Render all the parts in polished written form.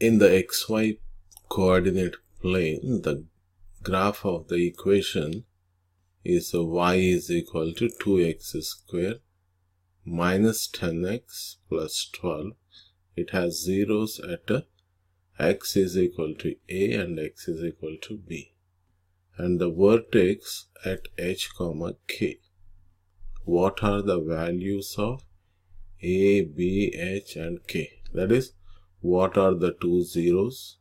in the xy coordinate plane, the graph of the equation is y is equal to 2x squared minus 10x plus 12. It has zeros at x is equal to a and x is equal to b, and the vertex at h comma k. What are the values of a, b, h and k? That is, what are the two zeros?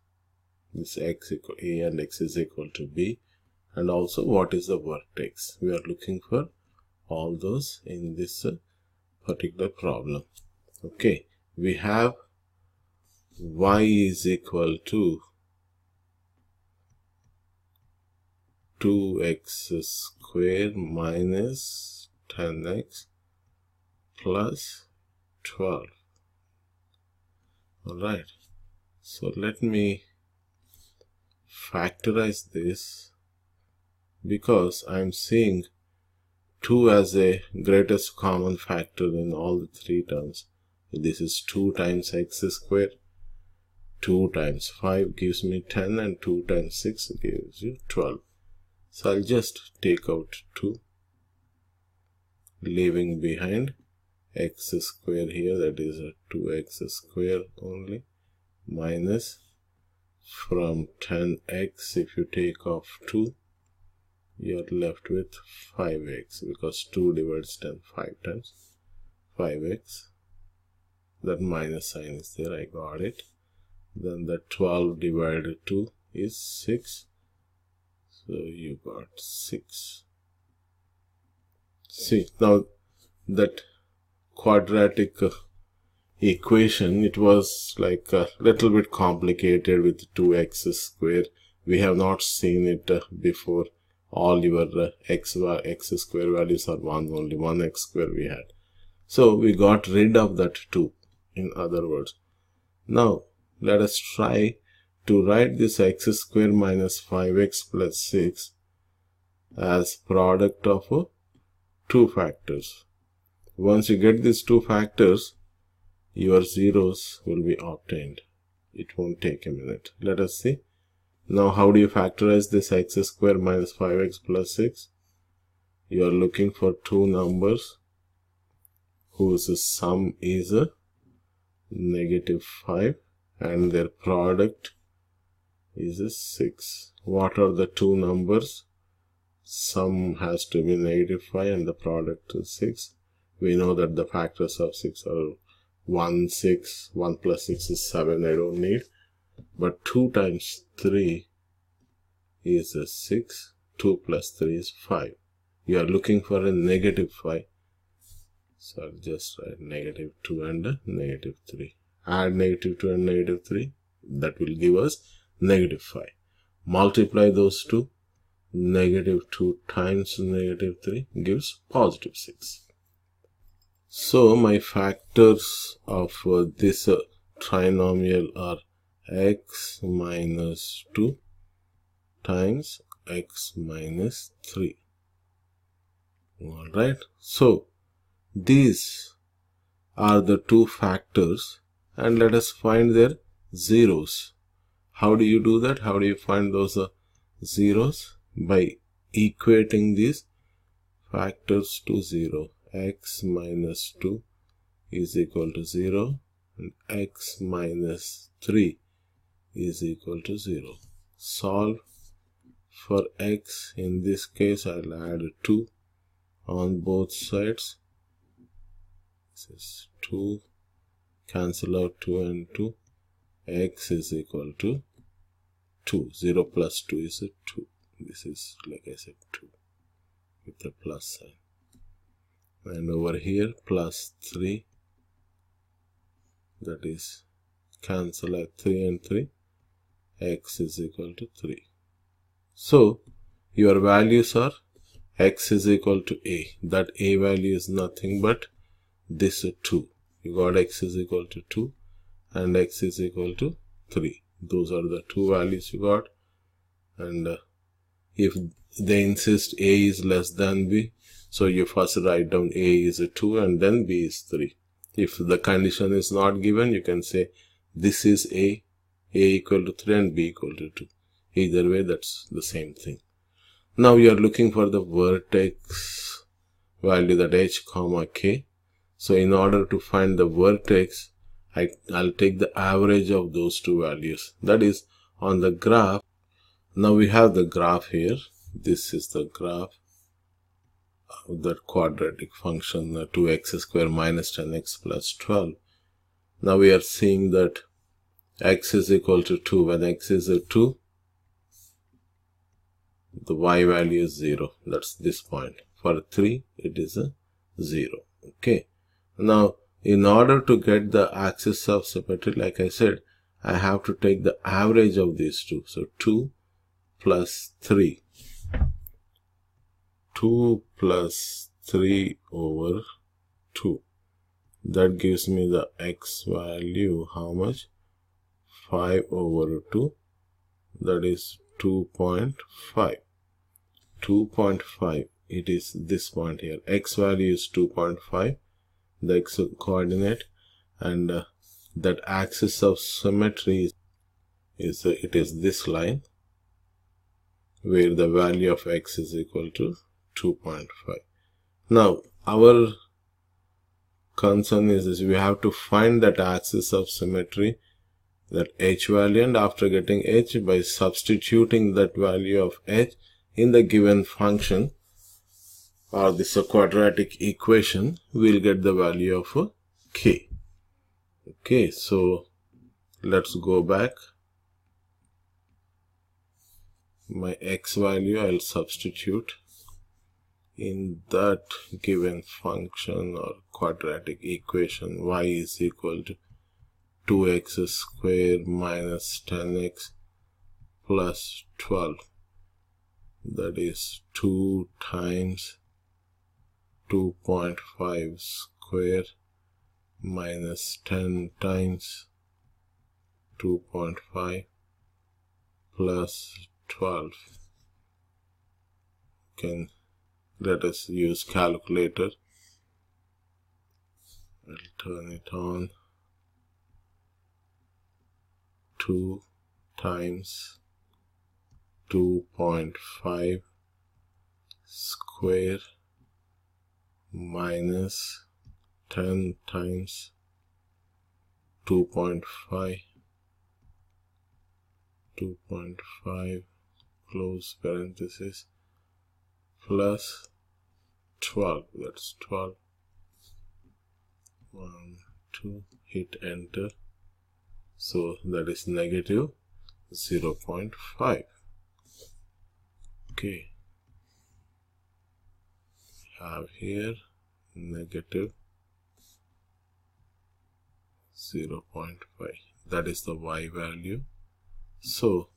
This x equal a and x is equal to b, and also what is the vertex? We are looking for all those in this particular problem. Okay, we have y is equal to 2x squared minus 10x plus 12. Alright, so let me factorize this, because I am seeing 2 as a greatest common factor in all the three terms. This is 2 times x squared, 2 times 5 gives me 10, and 2 times 6 gives you 12. So I'll just take out 2, leaving behind x squared here, that is a 2x squared only, minus from 10x, if you take off 2, you are left with 5x, because 2 divides 10 5 times, 5x. That minus sign is there, I got it. Then the 12 divided 2 is 6, so you got 6. See, now that quadratic equation, it was like a little bit complicated with 2x squared. We have not seen it before. All your x square values are 1, only 1x square we had. So we got rid of that 2, in other words. Now let us try to write this x square minus 5x plus 6 as product of two factors. Once you get these two factors, your zeros will be obtained. It won't take a minute. Let us see. Now, how do you factorize this x square minus 5x plus 6? You are looking for two numbers whose sum is a negative 5 and their product is a 6. What are the two numbers? Sum has to be negative 5 and the product is 6. We know that the factors of 6 are 1, 6. 1 plus 6 is 7. I don't need. But 2 times 3 is a 6. 2 plus 3 is 5. You are looking for a negative 5. So I'll just write negative 2 and a negative 3. Add negative 2 and negative 3. That will give us negative 5. Multiply those two. Negative 2 times negative 3 gives positive 6. So my factors of this trinomial are x minus 2 times x minus 3. Alright, so these are the two factors, and let us find their zeros. How do you do that? How do you find those zeros? By equating these factors to 0. X minus 2 is equal to 0 and x minus 3 is equal to 0. Solve for x. In this case, I'll add 2 on both sides. This is 2. Cancel out 2 and 2. X is equal to 2. 0 plus 2 is a 2. This is, like I said, 2 with the plus sign. And over here, plus 3. That is, cancel out 3 and 3. X is equal to 3. So, your values are x is equal to a. That a value is nothing but this 2. You got x is equal to 2 and x is equal to 3. Those are the two values you got. And if they insist a is less than b, so you first write down a is a 2 and then b is 3. If the condition is not given, you can say this is a A equal to 3 and B equal to 2. Either way, that's the same thing. Now we are looking for the vertex value, that h comma k. So in order to find the vertex, I'll take the average of those two values. That is on the graph. Now we have the graph here. This is the graph of that quadratic function, 2x square minus 10x plus 12. Now we are seeing that x is equal to 2. When x is a 2, the y value is 0. That's this point. For 3, it is a 0. Okay. Now, in order to get the axis of symmetry, like I said, I have to take the average of these two. So 2 plus 3. 2 plus 3 over 2. That gives me the x value, how much? 5 over 2. That is 2.5. 2.5. It is this point here. X value is 2.5. The x coordinate, and that axis of symmetry is it is this line where the value of x is equal to 2.5. Now our concern is this: we have to find that axis of symmetry, that h value, and after getting h, by substituting that value of h in the given function or this quadratic equation, we'll get the value of k. Okay, so let's go back. My x value I'll substitute in that given function or quadratic equation. Y is equal to 2x squared minus 10x plus 12. That is 2 times 2.5 square minus 10 times 2.5 plus 12. Let us use calculator. I'll turn it on. 2 times 2.5 square minus 10 times 2.5 close parenthesis plus 12. That's 12. 1, 2, hit enter. So that is negative 0.5. Okay. Have here negative 0.5. That is the y value. So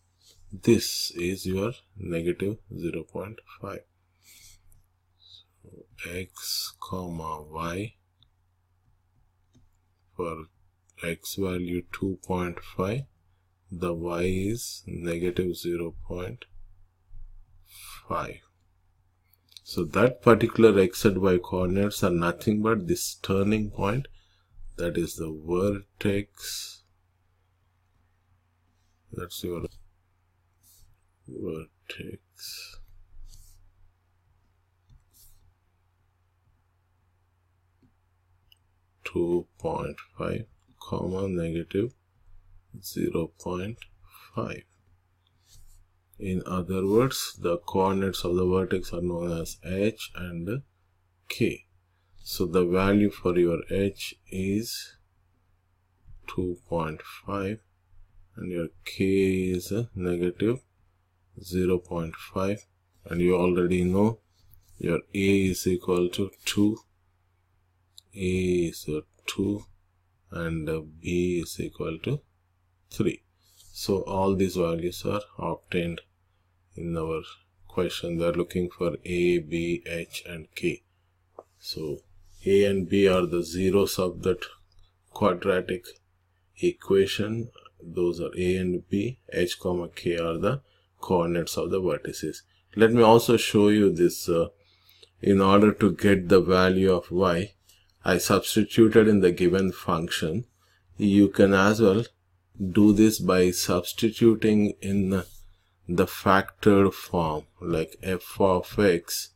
this is your negative 0.5. So x comma y, for x value 2.5, the y is negative 0.5. So that particular x and y coordinates are nothing but this turning point, that is the vertex. That's your vertex. (2.5) comma negative 0.5. In other words, the coordinates of the vertex are known as h and k. So the value for your h is 2.5 and your k is negative 0.5, and you already know your a is equal to 2, a is 2, and b is equal to 3. So all these values are obtained in our question. They are looking for a, b, h, and k. So a and b are the zeros of that quadratic equation. Those are a and b. H comma k are the coordinates of the vertices. Let me also show you this. In order to get the value of y, I substituted in the given function. You can as well do this by substituting in the factored form, like f of x,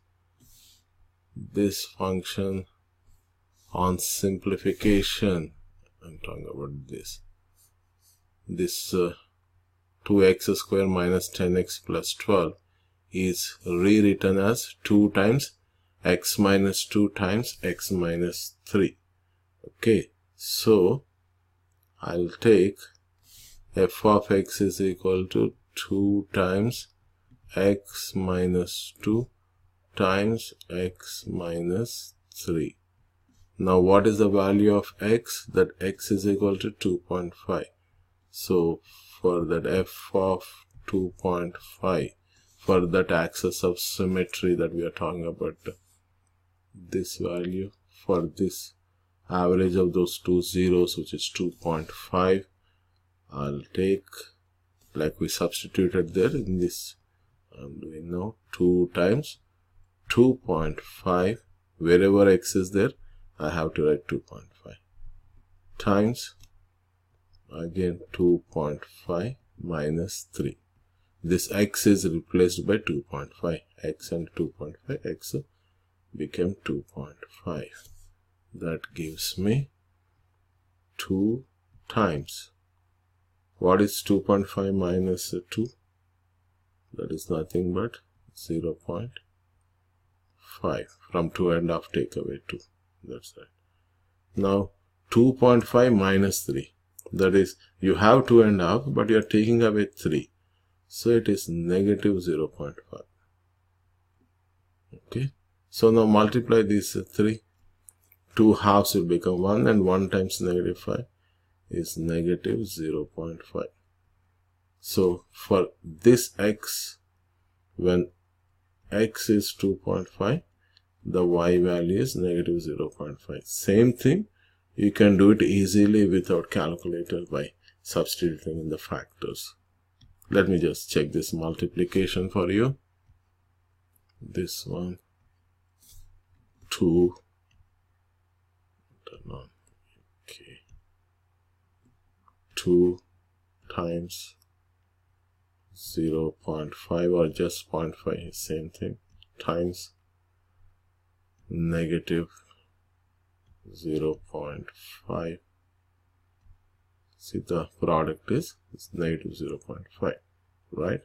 this function on simplification. I'm talking about this 2x square minus 10x plus 12 is rewritten as 2 times x minus 2 times x minus 3. Okay, so I'll take f of x is equal to 2 times x minus 2 times x minus 3. Now what is the value of x? That x is equal to 2.5. So for that f of 2.5, for that axis of symmetry that we are talking about, this value for this average of those two zeros, which is 2.5, I'll take, like we substituted there in this, I'm doing now 2 times 2.5, wherever x is there, I have to write 2.5 times again 2.5 minus 3. This x is replaced by 2.5. X and 2.5, x became 2.5. That gives me 2 times. What is 2.5 minus 2? That is nothing but 0.5. From 2.5 take away 2. That's right. Now 2.5 minus 3. That is, you have 2.5, but you are taking away 3. So it is negative 0.5. Okay. So now multiply these 3. 2 halves will become 1, and 1 times negative 5 is negative 0.5. So for this x, when x is 2.5, the y value is negative 0.5. Same thing, you can do it easily without calculator by substituting in the factors. Let me just check this multiplication for you. This one, 2, turn on, okay, 2 times 0.5 or just 0.5, same thing, times negative 0.5. See, the product is negative 0.5, right?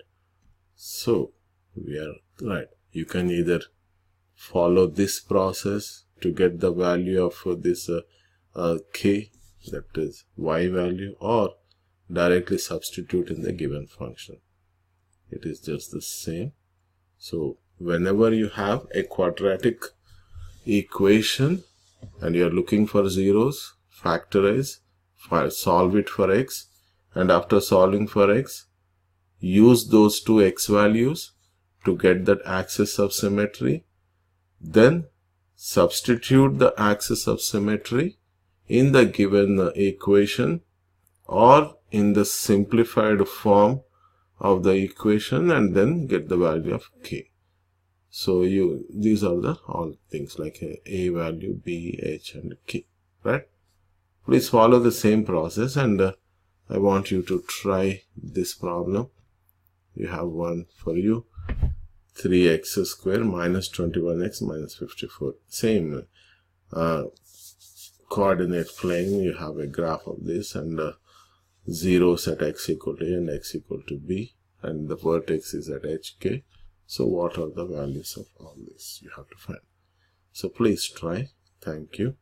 So we are right. You can either follow this process to get the value of this k, that is y value, or directly substitute in the given function. It is just the same. So whenever you have a quadratic equation and you are looking for zeros, factorize, solve it for x, and after solving for x, use those two x values to get that axis of symmetry. Then substitute the axis of symmetry in the given equation or in the simplified form of the equation, and then get the value of k. So these are the all things like a value, b, h, and k, right? Please follow the same process, and I want you to try this problem. You have one for you, 3x square minus 21x minus 54. Same coordinate plane. You have a graph of this, and zeros at x equal to a and x equal to b, and the vertex is at hk. So what are the values of all this? You have to find. So please try. Thank you.